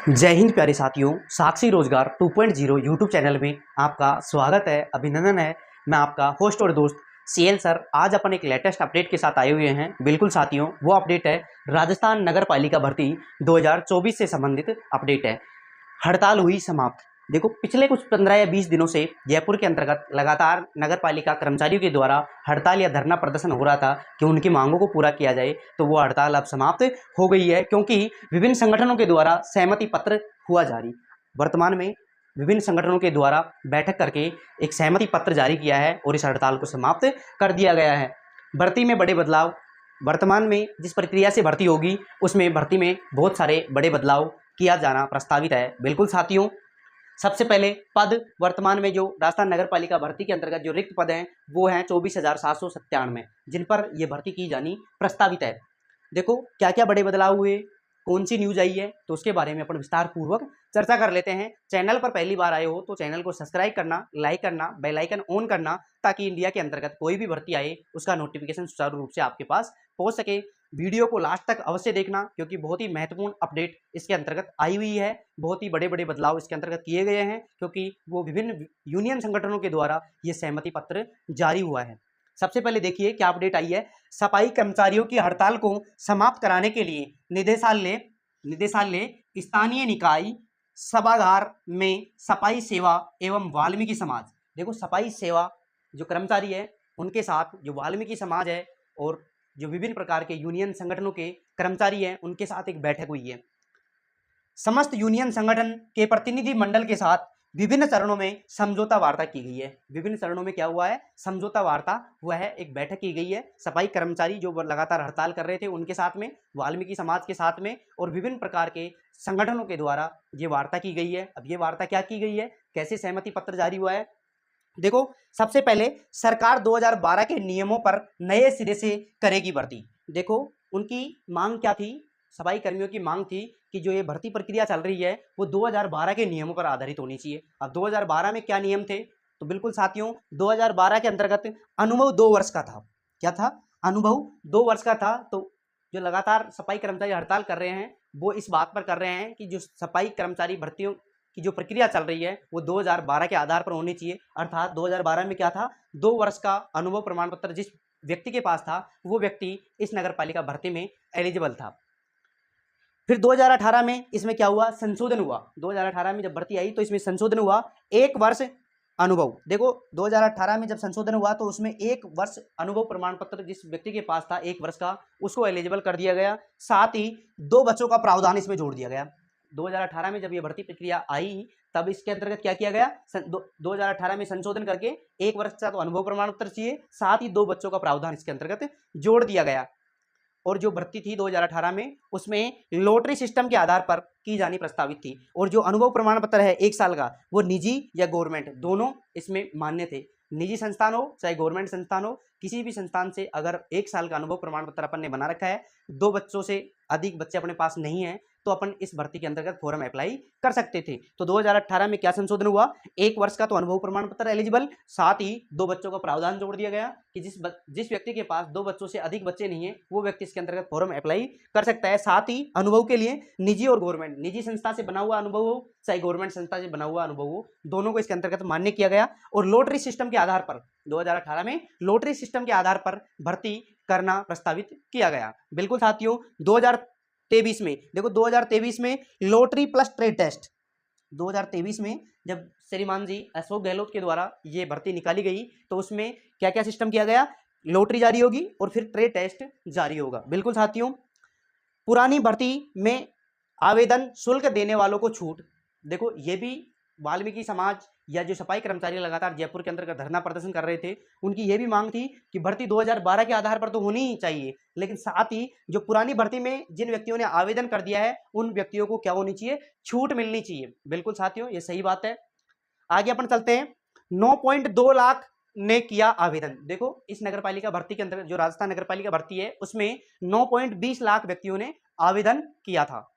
जय हिंद प्यारे साथियों, साक्षी रोजगार 2.0 यूट्यूब चैनल में आपका स्वागत है, अभिनंदन है। मैं आपका होस्ट और दोस्त सीएल सर आज अपन एक लेटेस्ट अपडेट के साथ आए हुए हैं। बिल्कुल साथियों, वो अपडेट है राजस्थान नगर पालिका भर्ती 2024 से संबंधित अपडेट है। हड़ताल हुई समाप्त। देखो, पिछले कुछ 15 या 20 दिनों से जयपुर के अंतर्गत लगातार नगर पालिका कर्मचारियों के द्वारा हड़ताल या धरना प्रदर्शन हो रहा था कि उनकी मांगों को पूरा किया जाए। तो वो हड़ताल अब समाप्त हो गई है, क्योंकि विभिन्न संगठनों के द्वारा सहमति पत्र हुआ जारी। वर्तमान में विभिन्न संगठनों के द्वारा बैठक करके एक सहमति पत्र जारी किया है और इस हड़ताल को समाप्त कर दिया गया है। भर्ती में बड़े बदलाव। वर्तमान में जिस प्रक्रिया से भर्ती होगी उसमें भर्ती में बहुत सारे बड़े बदलाव किया जाना प्रस्तावित है। बिल्कुल साथियों, सबसे पहले पद वर्तमान में जो राजस्थान नगर पालिका भर्ती के अंतर्गत जो रिक्त पद हैं वो हैं 24,797, जिन पर यह भर्ती की जानी प्रस्तावित है। देखो, क्या क्या बड़े बदलाव हुए, कौन सी न्यूज आई है, तो उसके बारे में अपन विस्तार पूर्वक चर्चा कर लेते हैं। चैनल पर पहली बार आए हो तो चैनल को सब्सक्राइब करना, लाइक करना, बेल आइकन ऑन करना, ताकि इंडिया के अंतर्गत कोई भी भर्ती आए उसका नोटिफिकेशन सुचारू रूप से आपके पास पहुंच सके। वीडियो को लास्ट तक अवश्य देखना, क्योंकि बहुत ही महत्वपूर्ण अपडेट इसके अंतर्गत आई हुई है। बहुत ही बड़े बड़े बदलाव इसके अंतर्गत किए गए हैं, क्योंकि वो विभिन्न यूनियन संगठनों के द्वारा ये सहमति पत्र जारी हुआ है। सबसे पहले देखिए क्या अपडेट आई है। सफाई कर्मचारियों की हड़ताल को समाप्त कराने के लिए निदेशालय स्थानीय निकाय सभागार में सफाई सेवा एवं वाल्मीकि समाज। देखो, सफाई सेवा जो कर्मचारी है उनके साथ जो वाल्मीकि समाज है और जो विभिन्न प्रकार के यूनियन संगठनों के कर्मचारी हैं उनके साथ एक बैठक हुई है। समस्त यूनियन संगठन के प्रतिनिधि मंडल के साथ विभिन्न चरणों में समझौता वार्ता की गई है। विभिन्न चरणों में क्या हुआ है, समझौता वार्ता हुआ है, एक बैठक की गई है। सफाई कर्मचारी जो लगातार हड़ताल कर रहे थे उनके साथ में, वाल्मीकि समाज के साथ में और विभिन्न प्रकार के संगठनों के द्वारा ये वार्ता की गई है। अब ये वार्ता क्या की गई है, कैसे सहमति पत्र जारी हुआ है। देखो, सबसे पहले सरकार 2012 के नियमों पर नए सिरे से करेगी भर्ती। देखो, उनकी मांग क्या थी, सफाई कर्मियों की मांग थी कि जो ये भर्ती प्रक्रिया चल रही है वो 2012 के नियमों पर आधारित होनी चाहिए। अब 2012 में क्या नियम थे, तो बिल्कुल साथियों 2012 के अंतर्गत अनुभव 2 वर्ष का था। क्या था, अनुभव 2 वर्ष का था। तो जो लगातार सफाई कर्मचारी हड़ताल कर रहे हैं वो इस बात पर कर रहे हैं कि जो सफाई कर्मचारी भर्तियों की जो प्रक्रिया चल रही है वो 2012 के आधार पर होनी चाहिए। अर्थात 2012 में क्या था, 2 वर्ष का अनुभव प्रमाण पत्र जिस व्यक्ति के पास था वो व्यक्ति इस नगर पालिका भर्ती में एलिजिबल था। फिर 2018 में इसमें क्या हुआ, संशोधन हुआ। 2018 में जब भर्ती आई तो इसमें संशोधन हुआ, 1 वर्ष अनुभव। देखो, 2018 में जब संशोधन हुआ तो उसमें 1 वर्ष अनुभव प्रमाण पत्र जिस व्यक्ति के पास था 1 वर्ष का, उसको एलिजिबल कर दिया गया। साथ ही 2 बच्चों का प्रावधान इसमें जोड़ दिया गया। 2018 में जब ये भर्ती प्रक्रिया आई तब इसके अंतर्गत क्या किया गया, 2018 में संशोधन करके 1 वर्ष का तो अनुभव प्रमाण पत्र चाहिए, साथ ही 2 बच्चों का प्रावधान इसके अंतर्गत जोड़ दिया गया। और जो भर्ती थी 2018 में उसमें लॉटरी सिस्टम के आधार पर की जानी प्रस्तावित थी। और जो अनुभव प्रमाण पत्र है 1 साल का, वो निजी या गवर्नमेंट दोनों इसमें मान्य थे। निजी संस्थान हो चाहे गवर्नमेंट संस्थान हो, किसी भी संस्थान से अगर 1 साल का अनुभव प्रमाण पत्र अपन ने बना रखा है, 2 बच्चों से अधिक बच्चे अपने पास नहीं है, तो अपन इस भर्ती के अंतर्गत फॉर्म अप्लाई कर सकते थे। तो 2018 में क्या संशोधन हुआ, 1 वर्ष का तो अनुभव प्रमाण पत्र एलिजिबल, साथ ही 2 बच्चों का प्रावधान जोड़ दिया गया कि जिस व्यक्ति के पास 2 बच्चों से अधिक बच्चे नहीं है वो व्यक्ति इसके अंतर्गत फॉर्म अप्लाई कर सकता है। साथ ही अनुभव के लिए निजी और गवर्नमेंट, निजी संस्था से बना हुआ अनुभव हो चाहे गवर्नमेंट संस्था से बना हुआ अनुभव हो, दोनों को इसके अंतर्गत मान्य किया गया। और लॉटरी सिस्टम के आधार पर 2018 में लॉटरी सिस्टम के आधार पर भर्ती करना प्रस्तावित किया गया। बिल्कुल साथियों, 2023 में देखो, 2023 में लॉटरी प्लस ट्रेड टेस्ट, 2023 में जब श्रीमान जी अशोक गहलोत के द्वारा ये भर्ती निकाली गई तो उसमें क्या क्या सिस्टम किया गया, लॉटरी जारी होगी और फिर ट्रेड टेस्ट जारी होगा। बिल्कुल साथियों, पुरानी भर्ती में आवेदन शुल्क देने वालों को छूट। देखो, ये भी वाल्मीकि समाज या जो सफाई कर्मचारी लगातार जयपुर के अंदर धरना प्रदर्शन कर रहे थे, उनकी ये भी मांग थी कि भर्ती 2012 के आधार पर तो होनी ही चाहिए, लेकिन साथ ही जो पुरानी भर्ती में जिन व्यक्तियों ने आवेदन कर दिया है उन व्यक्तियों को क्या होनी चाहिए, छूट मिलनी चाहिए। बिल्कुल साथियों, ये सही बात है। आगे अपन चलते हैं। 9.2 लाख ने किया आवेदन। देखो, इस नगर पालिका भर्ती के अंतर्गत जो राजस्थान नगर पालिका भर्ती है उसमें 9.20 लाख व्यक्तियों ने आवेदन किया था।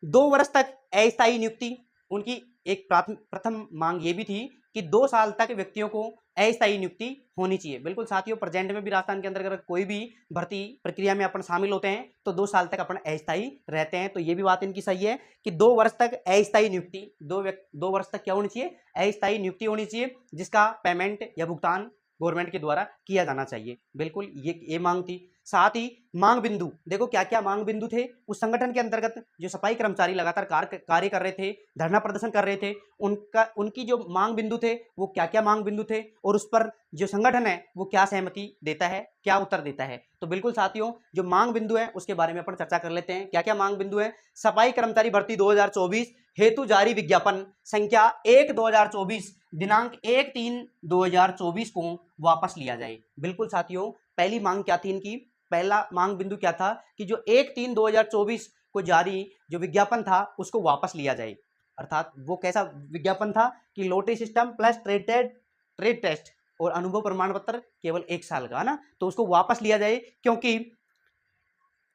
2 वर्ष तक अस्थायी नियुक्ति उनकी एक प्रथम मांग ये भी थी कि 2 साल तक व्यक्तियों को अस्थायी नियुक्ति होनी चाहिए। बिल्कुल साथियों, प्रेजेंट में भी राजस्थान के अंदर अगर कोई भी भर्ती प्रक्रिया में अपन शामिल होते हैं तो 2 साल तक अपन अस्थायी रहते हैं। तो ये भी बात इनकी सही है कि 2 वर्ष तक अस्थायी नियुक्ति, 2 वर्ष तक क्या होनी चाहिए, अस्थायी नियुक्ति होनी चाहिए, जिसका पेमेंट या भुगतान गवर्नमेंट के द्वारा किया जाना चाहिए। बिल्कुल ये मांग थी। साथ ही मांग बिंदु, देखो क्या क्या मांग बिंदु थे उस संगठन के अंतर्गत। जो सफाई कर्मचारी लगातार कार्य कर रहे थे, धरना प्रदर्शन कर रहे थे, उनकी जो मांग बिंदु थे वो क्या क्या मांग बिंदु थे, और उस पर जो संगठन है वो क्या सहमति देता है, क्या उत्तर देता है। तो बिल्कुल साथियों, जो मांग बिंदु है उसके बारे में अपन चर्चा कर लेते हैं। क्या क्या मांग बिंदु है। सफाई कर्मचारी भर्ती 2024 हेतु जारी विज्ञापन संख्या 1/2024 दिनांक 1/3/2024 को वापस लिया जाए। बिल्कुल साथियों, पहली मांग क्या थी इनकी, पहला मांग बिंदु क्या था कि जो 1/3/2024 को जारी जो विज्ञापन था उसको वापस लिया जाए। अर्थात वो कैसा विज्ञापन था कि lottery system plus trade test और अनुभव प्रमाण पत्र केवल 1 साल का, है ना, तो उसको वापस लिया जाए, क्योंकि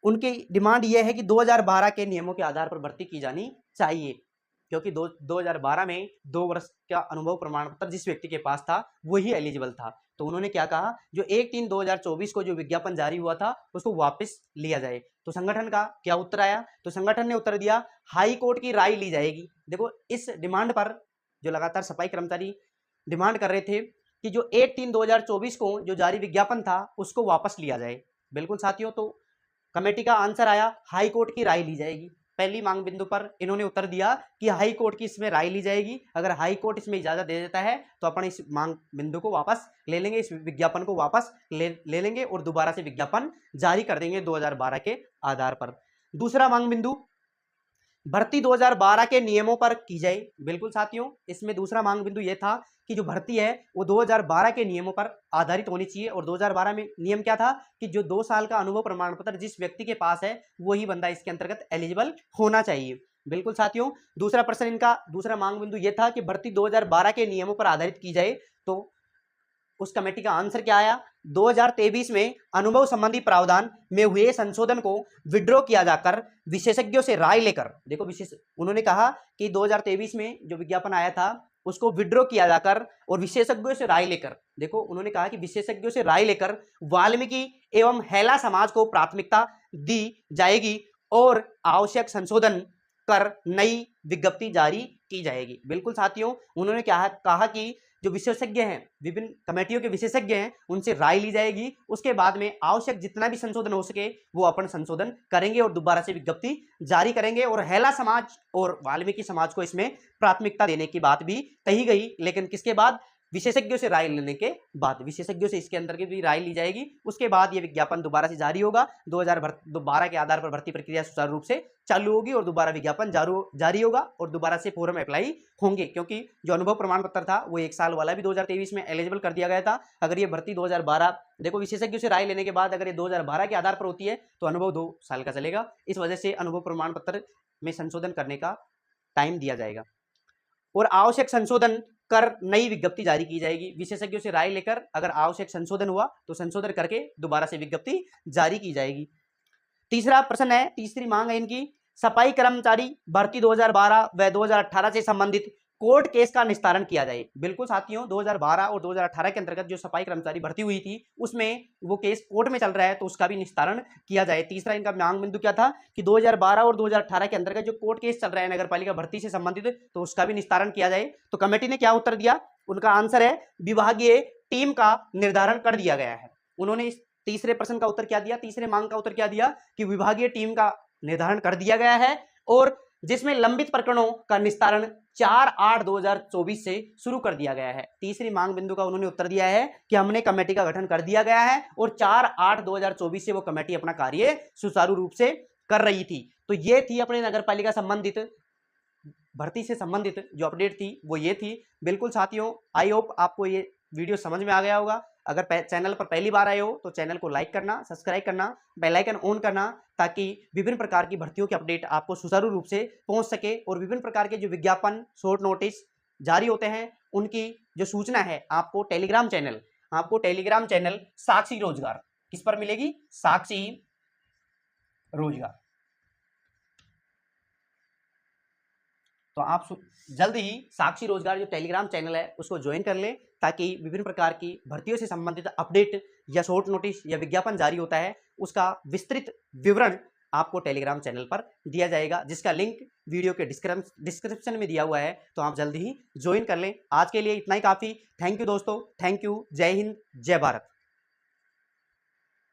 उनकी डिमांड यह है कि 2012 के नियमों के आधार पर भर्ती की जानी चाहिए, क्योंकि 2012 में 2 वर्ष का अनुभव प्रमाण पत्र जिस व्यक्ति के पास था वही एलिजिबल था। तो उन्होंने क्या कहा, जो 1/3/2024 को जो विज्ञापन जारी हुआ था उसको वापस लिया जाए। तो संगठन का क्या उत्तर आया, तो संगठन ने उत्तर दिया हाई कोर्ट की राय ली जाएगी। देखो इस डिमांड पर जो लगातार सफाई कर्मचारी डिमांड कर रहे थे कि जो 1/3/2024 को जो जारी विज्ञापन था उसको वापस लिया जाए। बिल्कुल साथियों, तो कमेटी का आंसर आया हाई कोर्ट की राय ली जाएगी। पहली मांग बिंदु पर इन्होंने उत्तर दिया कि हाई कोर्ट की इसमें राय ली जाएगी। अगर हाई कोर्ट इसमें इजाजत दे देता है तो अपन इस मांग बिंदु को वापस ले लेंगे, इस विज्ञापन को वापस ले लेंगे और दोबारा से विज्ञापन जारी कर देंगे 2012 के आधार पर। दूसरा मांग बिंदु, भर्ती 2012 के नियमों पर की जाए। बिल्कुल साथियों, इसमें दूसरा मांग बिंदु यह था कि जो भर्ती है वो 2012 के नियमों पर आधारित होनी चाहिए। और 2012 में नियम क्या था कि जो 2 साल का अनुभव प्रमाण पत्र जिस व्यक्ति के पास है वही बंदा इसके अंतर्गत एलिजिबल होना चाहिए। बिल्कुल साथियों, दूसरा प्रश्न इनका, दूसरा मांग बिंदु यह था कि भर्ती 2012 के नियमों पर आधारित की जाए। तो उस कमेटी का आंसर क्या आया, 2023 में अनुभव संबंधी प्रावधान में हुए संशोधन को विड्रॉ किया जाकर विशेषज्ञों से राय लेकर, देखो उन्होंने कहा कि 2023 में जो विज्ञापन आया था उसको विड्रॉ किया जाकर और विशेषज्ञों से राय लेकर, देखो उन्होंने कहा कि विशेषज्ञों से राय लेकर वाल्मीकि एवं हैला समाज को प्राथमिकता दी जाएगी और आवश्यक संशोधन कर नई विज्ञप्ति जारी की जाएगी। बिल्कुल साथियों, उन्होंने क्या कहा कि जो विशेषज्ञ हैं, विभिन्न कमेटियों के विशेषज्ञ हैं, उनसे राय ली जाएगी। उसके बाद में आवश्यक जितना भी संशोधन हो सके वो अपन संशोधन करेंगे और दोबारा से विज्ञप्ति जारी करेंगे। और हैला समाज और वाल्मीकि समाज को इसमें प्राथमिकता देने की बात भी कही गई, लेकिन किसके बाद, विशेषज्ञों से राय लेने के बाद, विशेषज्ञों से इसके अंदर की भी राय ली जाएगी। उसके बाद ये विज्ञापन दोबारा से जारी होगा। 2012 के आधार पर भर्ती प्रक्रिया सुचारू रूप से चालू होगी और दोबारा विज्ञापन जारी होगा और दोबारा से फॉर्म अप्लाई होंगे, क्योंकि जो अनुभव प्रमाण पत्र था वो 1 साल वाला भी 2023 में एलिजिबल कर दिया गया था। अगर ये भर्ती 2012, देखो विशेषज्ञों से राय लेने के बाद अगर ये 2012 के आधार पर होती है तो अनुभव 2 साल का चलेगा। इस वजह से अनुभव प्रमाण पत्र में संशोधन करने का टाइम दिया जाएगा और आवश्यक संशोधन कर नई विज्ञप्ति जारी की जाएगी। विशेषज्ञों से राय लेकर अगर आवश्यक संशोधन हुआ तो संशोधन करके दोबारा से विज्ञप्ति जारी की जाएगी। तीसरा प्रश्न है, तीसरी मांग है इनकी, सफाई कर्मचारी भर्ती 2012 व 2018 से संबंधित कोर्ट केस का निस्तारण किया जाए। बिल्कुल साथियों, 2012 और 2018 के अंतर्गत जो सफाई कर्मचारी भर्ती हुई थी उसमें वो केस कोर्ट में चल रहा है तो उसका भी निस्तारण किया जाए। तीसरा इनका मांग बिंदु क्या था कि 2012 और 2018 के अंतर्गत जो कोर्ट केस चल रहा है नगर पालिका भर्ती से संबंधित तो उसका भी निस्तारण किया जाए। तो कमेटी ने क्या उत्तर दिया, उनका आंसर है विभागीय टीम का निर्धारण कर दिया गया है। उन्होंने इस तीसरे प्रश्न का उत्तर क्या दिया, तीसरे मांग का उत्तर क्या दिया कि विभागीय टीम का निर्धारण कर दिया गया है और जिसमें लंबित प्रकरणों का निस्तारण 4/8/2024 से शुरू कर दिया गया है। तीसरी मांग बिंदु का उन्होंने उत्तर दिया है कि हमने कमेटी का गठन कर दिया गया है और 4/8/2024 से वो कमेटी अपना कार्य सुचारू रूप से कर रही थी। तो ये थी अपने नगर पालिका संबंधित भर्ती से संबंधित जो अपडेट थी वो ये थी। बिल्कुल साथियों, आई होप आपको ये वीडियो समझ में आ गया होगा। अगर चैनल पर पहली बार आए हो तो चैनल को लाइक करना, सब्सक्राइब करना, बेल आइकन ऑन करना, ताकि विभिन्न प्रकार की भर्तियों की अपडेट आपको सुचारू रूप से पहुंच सके और विभिन्न प्रकार के जो विज्ञापन, शॉर्ट नोटिस जारी होते हैं उनकी जो सूचना है आपको टेलीग्राम चैनल साक्षी रोजगार किस पर मिलेगी, साक्षी रोजगार। तो आप जल्द ही साक्षी रोजगार जो टेलीग्राम चैनल है उसको ज्वाइन कर लें, ताकि विभिन्न प्रकार की भर्तियों से संबंधित अपडेट या शॉर्ट नोटिस या विज्ञापन जारी होता है उसका विस्तृत विवरण आपको टेलीग्राम चैनल पर दिया जाएगा, जिसका लिंक वीडियो के डिस्क्रिप्शन में दिया हुआ है। तो आप जल्द ही ज्वाइन कर लें। आज के लिए इतना ही काफ़ी। थैंक यू दोस्तों, थैंक यू। जय हिंद, जय भारत।